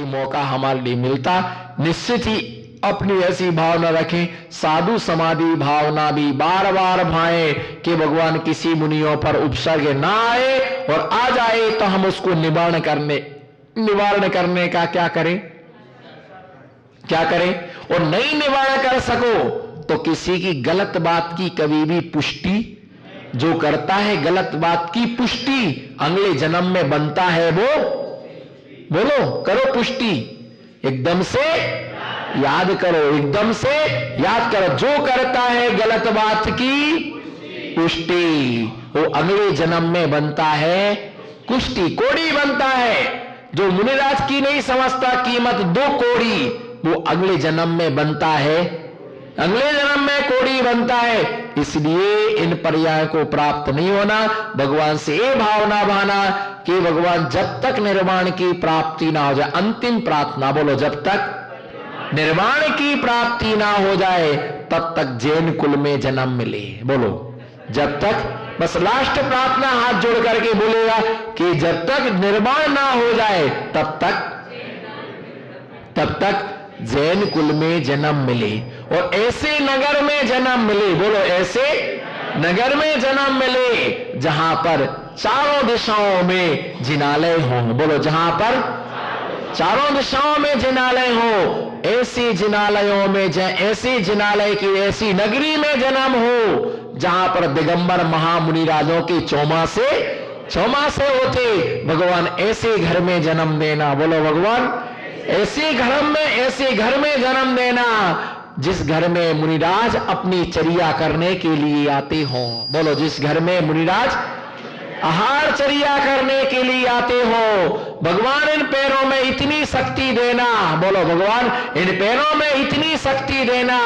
कि मौका हमारे लिए मिलता, निश्चित ही अपनी ऐसी भावना रखें, साधु समाधि भावना भी बार बार भाएं कि भगवान किसी मुनियों पर उपसर्ग ना आए, और आ जाए तो हम उसको निवारण करने का क्या करें, और नहीं निवारण कर सको तो किसी की गलत बात की कभी भी पुष्टि, जो करता है गलत बात की पुष्टि अगले जन्म में बनता है वो, बोलो करो पुष्टि, एकदम से याद करो, एकदम से याद करो, जो करता है गलत बात की पुष्टि वो अगले जन्म में बनता है कुष्टि, कोड़ी बनता है। जो मुनिराज की नहीं समझता कीमत 2 कोड़ी, वो अगले जन्म में बनता है, अगले जन्म में कोड़ी बनता है। इसलिए इन पर्याय को प्राप्त नहीं होना, भगवान से ये भावना भाना कि भगवान जब तक निर्वाण की प्राप्ति ना हो जाए, अंतिम प्रार्थना बोलो, जब तक निर्वाण की प्राप्ति ना हो जाए तब तक जैन कुल में जन्म मिले, बोलो जब तक, बस लास्ट प्रार्थना हाथ जोड़ करके बोलेगा कि जब तक निर्वाण ना हो जाए तब तक जैन कुल में जन्म मिले, और ऐसे नगर में जन्म मिले, बोलो ऐसे नगर में जन्म मिले जहां पर चारों दिशाओं में जिनालय हो, बोलो जहां पर चारों दिशाओं में जिनालय हो, ऐसी जिनालयों में ऐसी जिनालय की ऐसी नगरी में जन्म हो जहां पर दिगंबर महामुनि राजों के चौमासे होते। भगवान ऐसे घर में जन्म देना, बोलो भगवान ऐसे घर में जन्म देना जिस घर में मुनिराज अपनी चर्या करने के लिए आते हो, बोलो जिस घर में मुनिराज आहार चर्या करने के लिए आते हो। भगवान इन पैरों में इतनी शक्ति देना, बोलो भगवान इन पैरों में इतनी शक्ति देना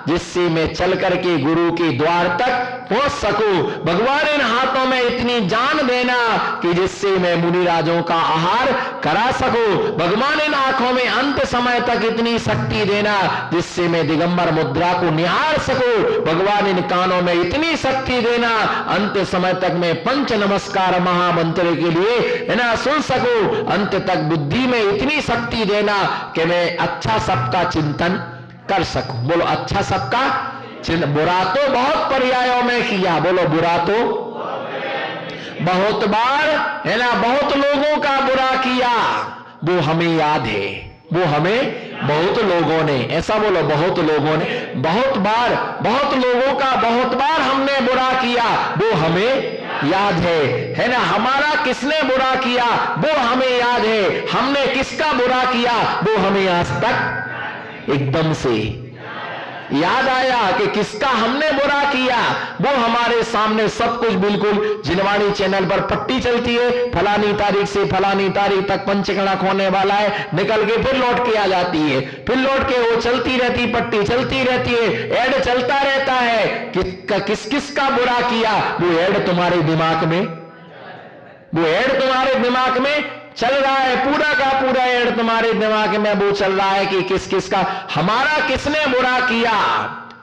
जिससे मैं चल करके गुरु के द्वार तक पहुंच सकूं। भगवान इन हाथों में इतनी जान देना कि जिससे मैं मुनिराजों का आहार करा सकूं। भगवान इन आंखों में अंत समय तक इतनी शक्ति देना जिससे मैं दिगंबर मुद्रा को निहार सकूं। भगवान इन कानों में इतनी शक्ति देना अंत समय तक मैं पंच नमस्कार महामंत्र के लिए है ना सुन सकूं। अंत तक बुद्धि में इतनी शक्ति देना कि मैं अच्छा सबका चिंतन कर सकूं, बोलो अच्छा सबका चिंतन। बुरा तो बहुत पर्यायों में किया, बोलो बुरा तो बहुत बार है ना, बहुत लोगों का बुरा किया, वो हमें याद है, वो हमें बहुत लोगों ने, ऐसा बोलो बहुत लोगों ने, बहुत बार बहुत लोगों का बहुत बार हमने बुरा किया, वो हमें याद है ना। हमारा किसने बुरा किया वो हमें याद है, हमने किसका बुरा किया वो हमें आज तक एकदम से याद आया कि किसका हमने बुरा किया। वो हमारे सामने सब कुछ बिल्कुल जिनवाणी चैनल पर पट्टी चलती है, फलानी तारीख से फलानी तारीख तक पंचगणक होने वाला है, निकल के फिर लौट के आ जाती है, फिर लौट के वो चलती रहती, पट्टी चलती रहती है, ऐड चलता रहता है। किस किस का बुरा किया वो ऐड तुम्हारे दिमाग में, वो ऐड तुम्हारे दिमाग में चल रहा है, पूरा का पूरा ऐड तुम्हारे दिमाग में वो चल रहा है कि किस किस का हमारा किसने बुरा किया।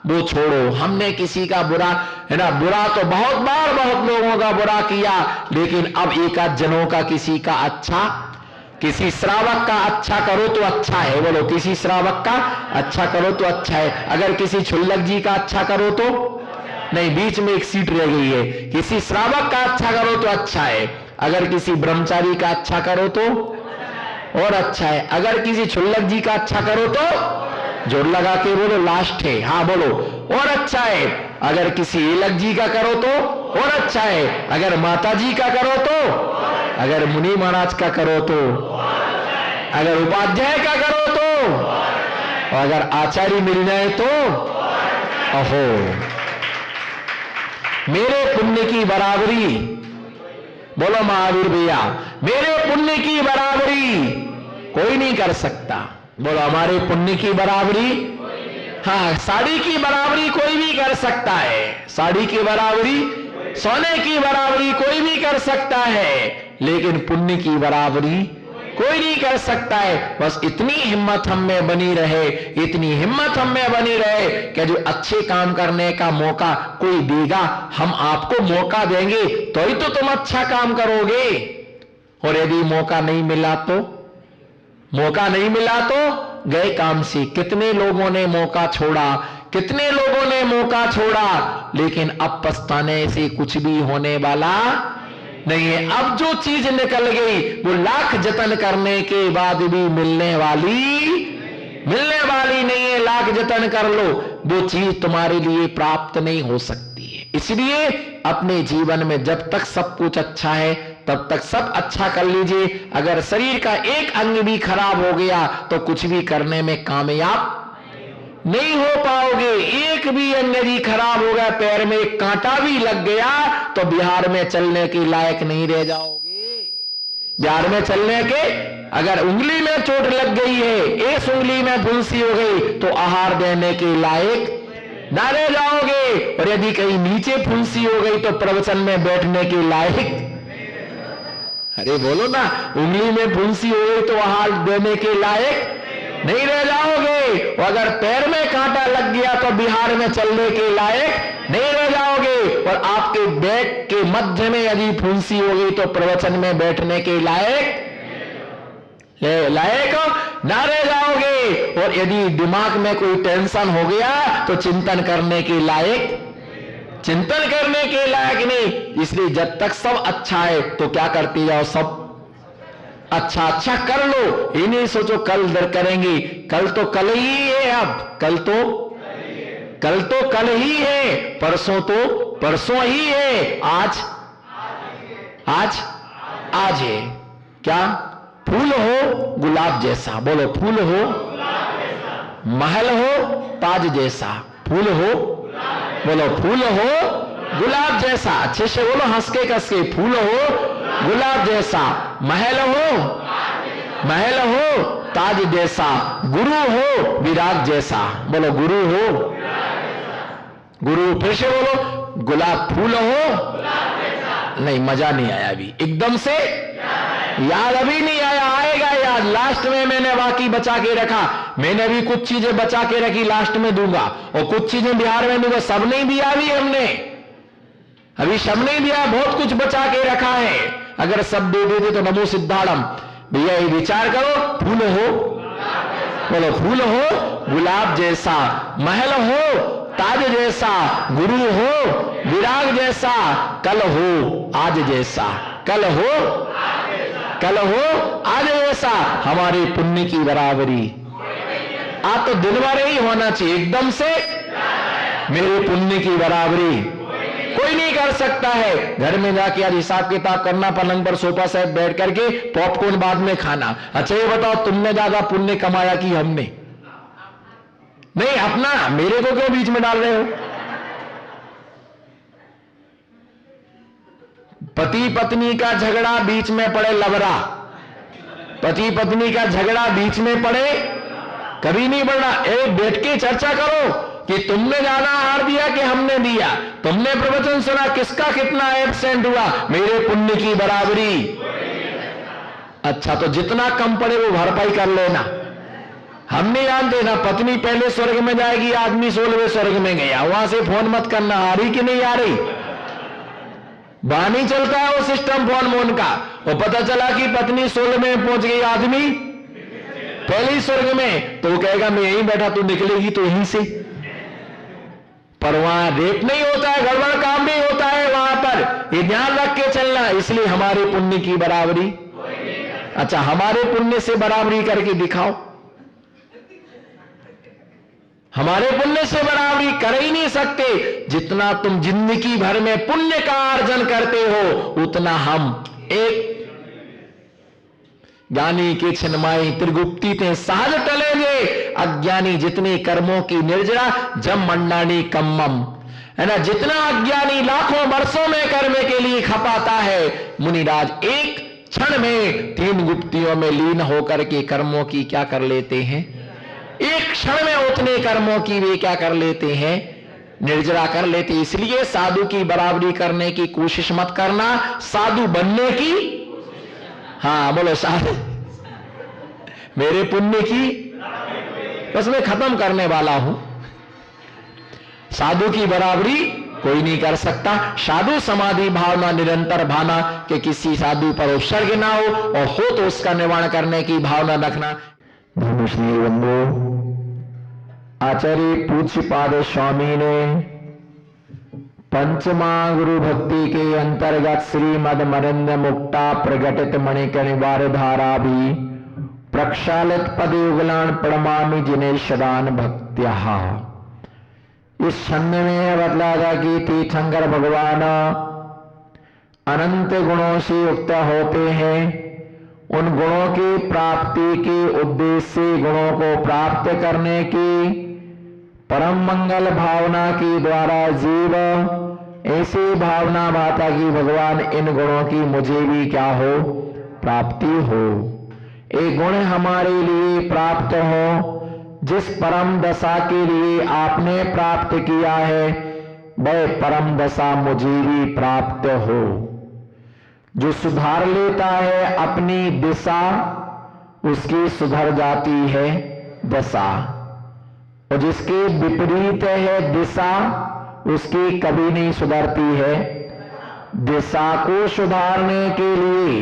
वो छोड़ो, हमने किसी का बुरा है ना, बुरा तो बहुत बार बहुत लोगों का बुरा किया, लेकिन अब एक आध जनों का किसी का अच्छा, किसी श्रावक का अच्छा करो तो अच्छा है, बोलो किसी श्रावक का अच्छा करो तो अच्छा है। अगर किसी छुल्लक जी का अच्छा करो तो नहीं, बीच में एक सीट रह गई है, किसी श्रावक का अच्छा करो तो अच्छा है। अगर किसी ब्रह्मचारी का अच्छा करो तो और अच्छा है। अगर किसी छुल्लक जी का अच्छा करो तो जोर लगा के बोलो लास्ट है, हाँ बोलो और अच्छा है। अगर किसी एलक जी का करो तो और अच्छा है। अगर माता जी का करो तो, अगर मुनि महाराज का करो तो, अगर उपाध्याय का करो तो, और अगर आचार्य मिल जाए तो अहो, मेरे पुण्य की बराबरी, बोलो महावीर भैया, मेरे पुण्य की बराबरी कोई नहीं कर सकता। बोलो हमारे पुण्य की बराबरी, हाँ साड़ी की बराबरी कोई भी कर सकता है, साड़ी की बराबरी, सोने की बराबरी कोई भी कर सकता है, लेकिन पुण्य की बराबरी कोई नहीं कर सकता है। बस इतनी हिम्मत हम में बनी रहे, इतनी हिम्मत हम में बनी रहे कि जो अच्छे काम करने का मौका कोई देगा, हम आपको मौका देंगे तो ही तो तुम अच्छा काम करोगे। और यदि मौका नहीं मिला तो मौका नहीं मिला तो गए काम से। कितने लोगों ने मौका छोड़ा, कितने लोगों ने मौका छोड़ा, लेकिन अब पछताने से कुछ भी होने वाला नहीं है। अब जो चीज निकल गई वो लाख जतन करने के बाद भी मिलने वाली नहीं है। लाख जतन कर लो, वो चीज तुम्हारे लिए प्राप्त नहीं हो सकती है। इसलिए अपने जीवन में जब तक सब कुछ अच्छा है तब तक सब अच्छा कर लीजिए। अगर शरीर का एक अंग भी खराब हो गया तो कुछ भी करने में कामयाब नहीं हो पाओगे। एक भी अंग यदि खराब हो गया, पैर में एक कांटा भी लग गया तो बिहार में चलने के लायक नहीं रह जाओगे। बिहार में चलने के, अगर उंगली में चोट लग गई है, एक उंगली में फुंसी हो गई तो आहार देने के लायक ना रह जाओगे। और यदि कहीं नीचे फुंसी हो गई तो प्रवचन में बैठने के लायक, अरे बोलो ना, उंगली में फुंसी हो गई तो आहार देने के लायक नहीं रह जाओगे। और अगर पैर में कांटा लग गया तो बिहार में चलने के लायक नहीं रह जाओगे। और आपके बैक के मध्य में यदि फुंसी हो गई तो प्रवचन में बैठने के लायक ना रह जाओगे। और यदि दिमाग में कोई टेंशन हो गया तो चिंतन करने के लायक नहीं। इसलिए जब तक सब अच्छा है तो क्या करते जाओ, सब अच्छा कर लो। ये नहीं सोचो कल दर करेंगे, कल तो कल ही है। अब कल तो कल ही है, परसों तो परसों ही है, आज है। क्या? फूल हो गुलाब जैसा, बोलो फूल हो, महल हो ताज जैसा। फूल हो, बोलो फूल हो गुलाब जैसा। अच्छे से बोलो, हंस के कस के। फूल हो गुलाब जैसा, महल हो ताज जैसा, गुरु हो विराग जैसा। बोलो गुरु हो, गुरु। फिर से बोलो, गुलाब फूल हो। नहीं, मजा नहीं आया अभी, एकदम से याद अभी नहीं आया, आएगा याद। लास्ट में मैंने बाकी बचा के रखा। मैंने भी कुछ चीजें बचा के रखी, लास्ट में दूंगा। और कुछ चीजें बिहार में दूंगा। सब नहीं दिया अभी हमने, अभी सब नहीं दिया, बहुत कुछ बचा के रखा है। अगर सब दे देते तो नमो सिद्धाड़म। भैया ये विचार करो, फूल हो, बोलो फूल हो गुलाब जैसा, महल हो ताज जैसा, गुरु हो विराग जैसा, कल हो आज जैसा। कल हो आज जैसा, हमारे पुण्य की बराबरी। आज तो दिन भर ही होना चाहिए, एकदम से मेरे पुण्य की बराबरी कोई नहीं कर सकता है। घर में जाके आज हिसाब किताब करना, पलंग पर सोफा सेट बैठ करके पॉपकॉर्न बाद में खाना। अच्छा ये बताओ, तुमने ज्यादा पुण्य कमाया कि हमने? नहीं, अपना, मेरे को क्यों बीच में डाल रहे हो? पति पत्नी का झगड़ा, बीच में पड़े लबरा। पति पत्नी का झगड़ा बीच में पड़े, कभी नहीं बढ़ना। बैठ के चर्चा करो कि तुमने ज्यादा आहार दिया कि हमने दिया, तुमने प्रवचन सुना, किसका कितना एब्सेंट हुआ, मेरे पुण्य की बराबरी। अच्छा, तो जितना कम पड़े वो भरपाई कर लेना। हम नहीं जानते ना, पत्नी पहले स्वर्ग में जाएगी, आदमी 16वें स्वर्ग में गया। वहां से फोन मत करना, आ रही कि नहीं आ रही। बानी चलता है वो सिस्टम फोन का। और पता चला कि पत्नी 16 में पहुंच गई, आदमी पहले ही स्वर्ग में, तो वो कहेगा मैं यहीं बैठा, तू निकलेगी तो यहीं से। पर वहां रेप नहीं होता है, गड़बड़ काम नहीं होता है वहां पर। ये ध्यान रख के चलना। इसलिए हमारे पुण्य की बराबरी, अच्छा हमारे पुण्य से बराबरी करके दिखाओ। हमारे पुण्य से बराबरी कर ही नहीं सकते। जितना तुम जिंदगी भर में पुण्य का अर्जन करते हो, उतना हम एक ज्ञानी के छिन्माई त्रिगुप्ती थे सहज टलेंगे, अज्ञानी जितने कर्मों की निर्जरा जम मंडानी कम्मम, है ना। जितना अज्ञानी लाखों वर्षों में कर्म के लिए खपाता है, मुनिराज एक क्षण में 3 गुप्तियों में लीन होकर के कर्मों की क्या कर लेते हैं, एक क्षण में उतने कर्मों की वे क्या कर लेते हैं, निर्जरा कर लेते। इसलिए साधु की बराबरी करने की कोशिश मत करना, साधु बनने की, हाँ बोलो साधु, मेरे पुण्य की, बस मैं खत्म करने वाला हूं। साधु की बराबरी कोई नहीं कर सकता। साधु समाधि भावना निरंतर भावना कि किसी साधु पर उपसर्ग ना हो, और हो तो उसका निर्वाण करने की भावना रखना। धर्मश्री बंधु, आचार्य पूज्यपाद स्वामी ने पंचमा गुरु भक्ति के अंतर्गत श्रीमद मरेंद्र मुक्ता प्रगटित मणिकर्णिवार धारा भी प्रक्षालित पदयुगलान प्रणमामि जिन्हें सदान भक्त्या। इस छंद में बतला था कि तीर्थंकर भगवान अनंत गुणों से युक्त होते हैं। उन गुणों की प्राप्ति के उद्देश्य से गुणों को प्राप्त करने की परम मंगल भावना के द्वारा जीव ऐसी भावना भाता कि भगवान इन गुणों की मुझे भी क्या हो, प्राप्ति हो। एक गुण हमारे लिए प्राप्त हो, जिस परम दशा के लिए आपने प्राप्त किया है वह परम दशा मुझे भी प्राप्त हो। जो सुधार लेता है अपनी दिशा, उसकी सुधर जाती है दशा, और जिसके विपरीत है दिशा, उसकी कभी नहीं सुधरती है। दिशा को सुधारने के लिए,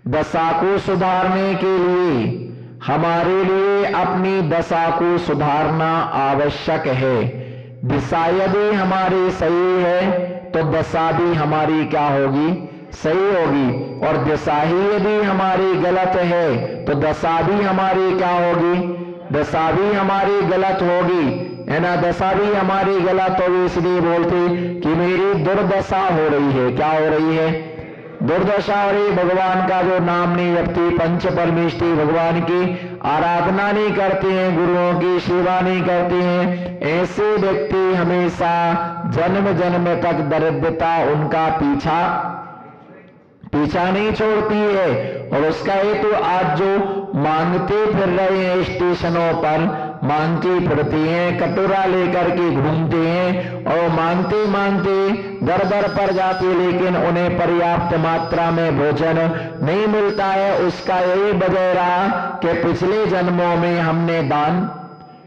दशा को सुधारने के लिए हमारे लिए अपनी दशा को सुधारना आवश्यक है। दिशा यदि हमारी सही है तो दशा भी हमारी क्या होगी, सही होगी, और दिशा ही यदि हमारी गलत है तो दशा भी हमारी क्या होगी, दशा भी हमारी गलत होगी, है ना। दशा भी हमारी गलत होगी, इसलिए बोलते कि मेरी दुर्दशा हो रही है। क्या हो रही है, दुर्दशा हो रही। भगवान का जो नाम नहीं जपती, पंच परमेष्टि भगवान की आराधना नहीं करते हैं, गुरुओं की सेवा नहीं करते हैं, ऐसे व्यक्ति हमेशा जन्म जन्म तक दरिद्रता उनका पीछा नहीं छोड़ती है। और उसका हेतु आज जो मांगते फिर रहे हैं, स्टेशनों पर मांगते फिरते हैं, कटोरा लेकर के घूमते हैं और मांगते मांगते दर दर पर जाते, लेकिन उन्हें पर्याप्त मात्रा में भोजन नहीं मिलता है। उसका यही वजह रहा कि पिछले जन्मों में हमने दान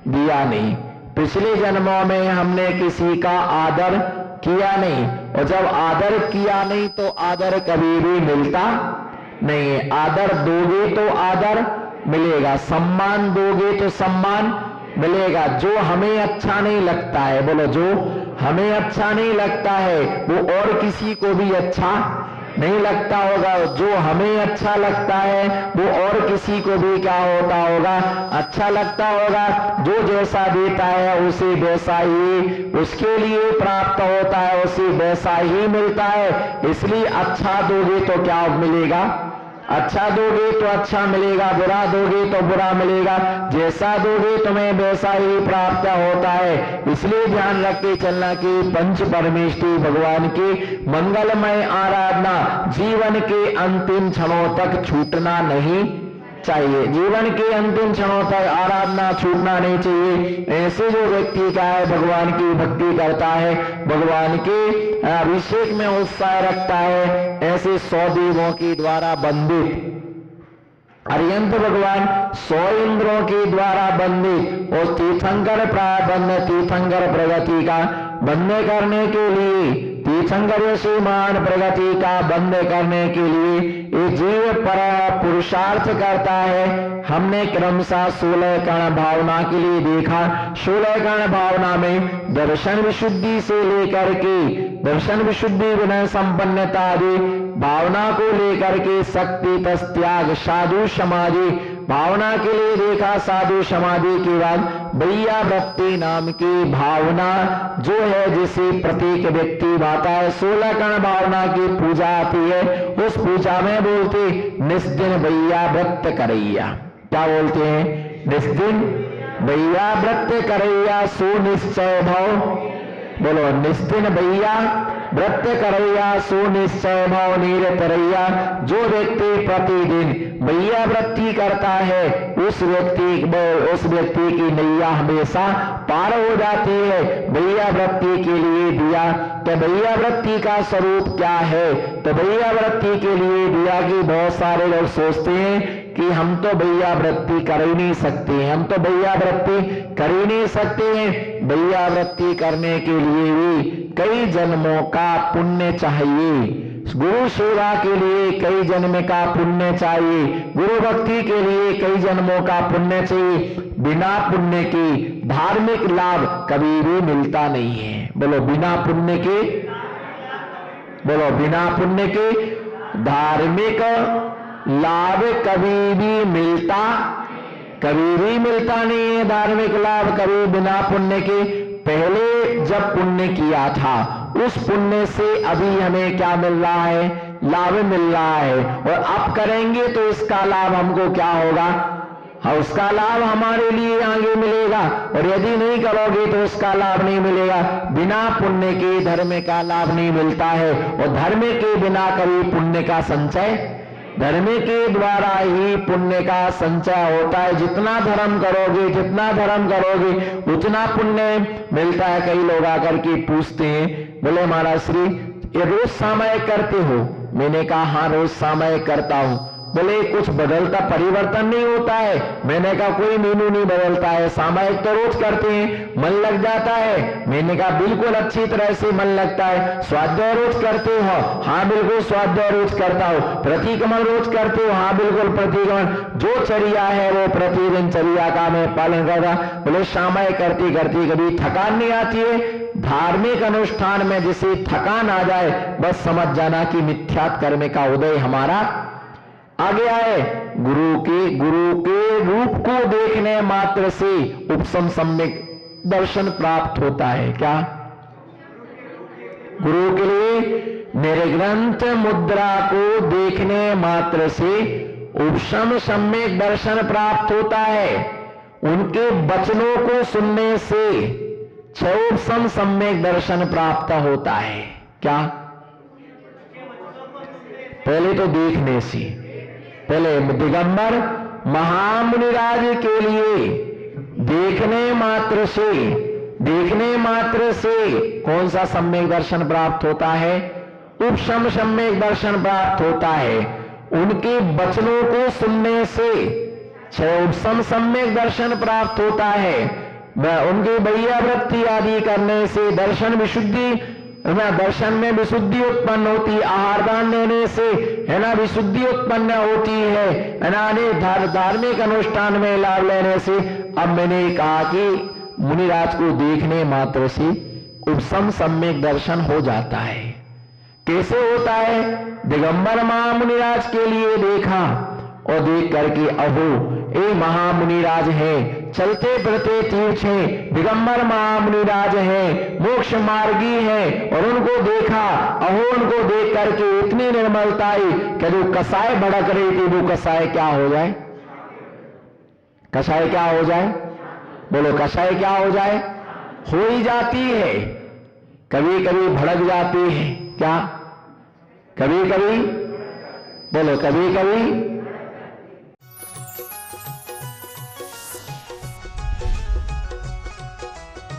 दिया नहीं, पिछले जन्मों में हमने किसी का आदर किया नहीं, और जब आदर किया नहीं तो आदर कभी भी मिलता नहीं है। आदर दोगे तो आदर मिलेगा, सम्मान दोगे तो सम्मान मिलेगा। जो हमें अच्छा नहीं लगता है, बोलो, जो हमें अच्छा नहीं लगता है वो और किसी को भी अच्छा नहीं लगता होगा। जो हमें अच्छा लगता है वो और किसी को भी क्या होता होगा, अच्छा लगता होगा। जो जैसा देता है उसे वैसा ही उसके लिए प्राप्त होता है, उसे वैसा ही मिलता है। इसलिए अच्छा दोगे तो क्या मिलेगा, अच्छा दोगे तो अच्छा मिलेगा, बुरा दोगे तो बुरा मिलेगा। जैसा दोगे तुम्हें वैसा ही प्राप्त होता है। इसलिए ध्यान रख के चलना कि पंच परमेष्टि भगवान की मंगलमय आराधना जीवन के अंतिम क्षणों तक छूटना नहीं चाहिए। जीवन के अंतिम क्षणों तक आराधना छूटना नहीं चाहिए। ऐसे जो व्यक्ति का है भगवान की भक्ति करता है, भगवान के अभिषेक में उत्साह रखता है, ऐसे 100 देवों के द्वारा बंदित अरियंत भगवान 100 इंद्रों के द्वारा बंदित और तीर्थंकर तीर्थंकर प्रगति का बंद करने के लिए, तीर्थंकर श्रीमान प्रगति का बंद करने के लिए ये जीव पर पुरुषार्थ करता है। हमने क्रमशः 16 कर्ण भावना के लिए देखा। 16 कर्ण भावना में दर्शन विशुद्धि से लेकर के दर्शन विशुद्धि, विनय संपन्नता आदि भावना को लेकर के शक्ति त्याग, साधु समाधि भावना के लिए देखा। साधु समाधि के बाद भैया वृत्ति नाम की भावना जो है, जिसे प्रत्येक व्यक्ति भाता है। 16 कर्ण भावना की पूजा आती है। उस पूजा में बोलते निस्दिन भैया व्रत करैया। क्या बोलते हैं, निस्दिन भैया व्रत करैया सुनिश्चय भव। बोलो, निस्दिन भैया व्रत करैया सुनिश्चय भव नीर तरैया। जो व्यक्ति प्रतिदिन भैया व्रती करता है उस व्यक्ति की नैया हमेशा पार हो जाती है। भैया व्रती के लिए दिया, तो भैया व्रती का स्वरूप क्या है, तो भैया व्रती के लिए दिया कि बहुत सारे लोग सोचते हैं कि हम तो भैया वृत्ति कर ही नहीं सकते हैं, हम तो भैया वृत्ति कर ही नहीं सकते हैं। भैया वृत्ति करने के लिए भी कई जन्मों का पुण्य चाहिए, गुरु सेवा के लिए कई जन्म का पुण्य चाहिए, गुरु भक्ति के लिए कई जन्मों का पुण्य चाहिए। बिना पुण्य के धार्मिक लाभ कभी भी मिलता नहीं है। बोलो बिना पुण्य के, बोलो बिना पुण्य के धार्मिक लाभ कभी भी मिलता नहीं है। धार्मिक लाभ कभी बिना पुण्य के। पहले जब पुण्य किया था उस पुण्य से अभी हमें क्या मिल रहा है, लाभ मिल रहा है, और अब करेंगे तो इसका लाभ हमको क्या होगा, उसका लाभ हमारे लिए आगे मिलेगा, और यदि नहीं करोगे तो उसका लाभ नहीं मिलेगा। बिना पुण्य के धर्म का लाभ नहीं मिलता है, और धर्म के बिना कभी पुण्य का संचय, धर्म के द्वारा ही पुण्य का संचय होता है। जितना धर्म करोगे उतना पुण्य मिलता है। कई लोग आकर के पूछते हैं, बोले महाराज श्री ये रोज सामायिक करते हो? मैंने कहा हाँ रोज सामायिक करता हूं। बोले कुछ बदलता, परिवर्तन नहीं होता है? मैंने कहा कोई मीनू नहीं बदलता है, सामायिक तो रोज करते हैं, मन लग जाता है? मैंने कहा बिल्कुल अच्छी तरह से मन लगता है। स्वाध्याय रोज करते हो? हाँ बिल्कुल स्वाध्याय रोज करता हूं। प्रतिक्रमण रोज करते हो? हाँ बिल्कुल प्रतिक्रमण, जो चर्या है वो प्रतिदिन चर्या का मैं पालन कर रहा। बोले सामायिक करती करती कभी थकान नहीं आती है? धार्मिक अनुष्ठान में जिसे थकान आ जाए बस समझ जाना कि मिथ्यात्व कर्म का उदय हमारा आ गया है। गुरु के रूप को देखने मात्र से उपशम सम्यक दर्शन प्राप्त होता है। क्या? गुरु के लिए मेरे ग्रंथ मुद्रा को देखने मात्र से उपशम सम्यक दर्शन प्राप्त होता है। उनके वचनों को सुनने से उपशम सम्यक दर्शन प्राप्त होता है। क्या? पहले तो देखने से, पहले दिगंबर महामुनिराज के लिए देखने मात्र से कौन सा सम्यक दर्शन प्राप्त होता है? उपशम सम्यक दर्शन प्राप्त होता है। उनके वचनों को सुनने से उपशम सम्यक दर्शन प्राप्त होता है। उनकी भैया वृत्ति आदि करने से दर्शन में विशुद्धि उत्पन्न होती है। आहार दान देने से है ना विशुद्धि उत्पन्न होती है ना। धार्मिक अनुष्ठान में लाभ लेने से। अब मैंने कहा कि मुनिराज को देखने मात्र से उपशम सम्यक दर्शन हो जाता है। कैसे होता है? दिगंबर महामुनिराज के लिए देखा और देख करके अहो ए महामुनिराज है, चलते फिरते तीर्थ है, दिगंबर महामुनिराज है, मोक्ष मार्गी है, और उनको देखा। अहो उनको देख करके इतनी निर्मलता आई कि जो कसाय भड़क रही थी वो कसाय क्या हो जाए? कसाय क्या हो जाए? बोलो कसाय क्या हो जाए? हो ही जाती है। कभी कभी भड़क जाती है। क्या? कभी कभी, बोलो कभी कभी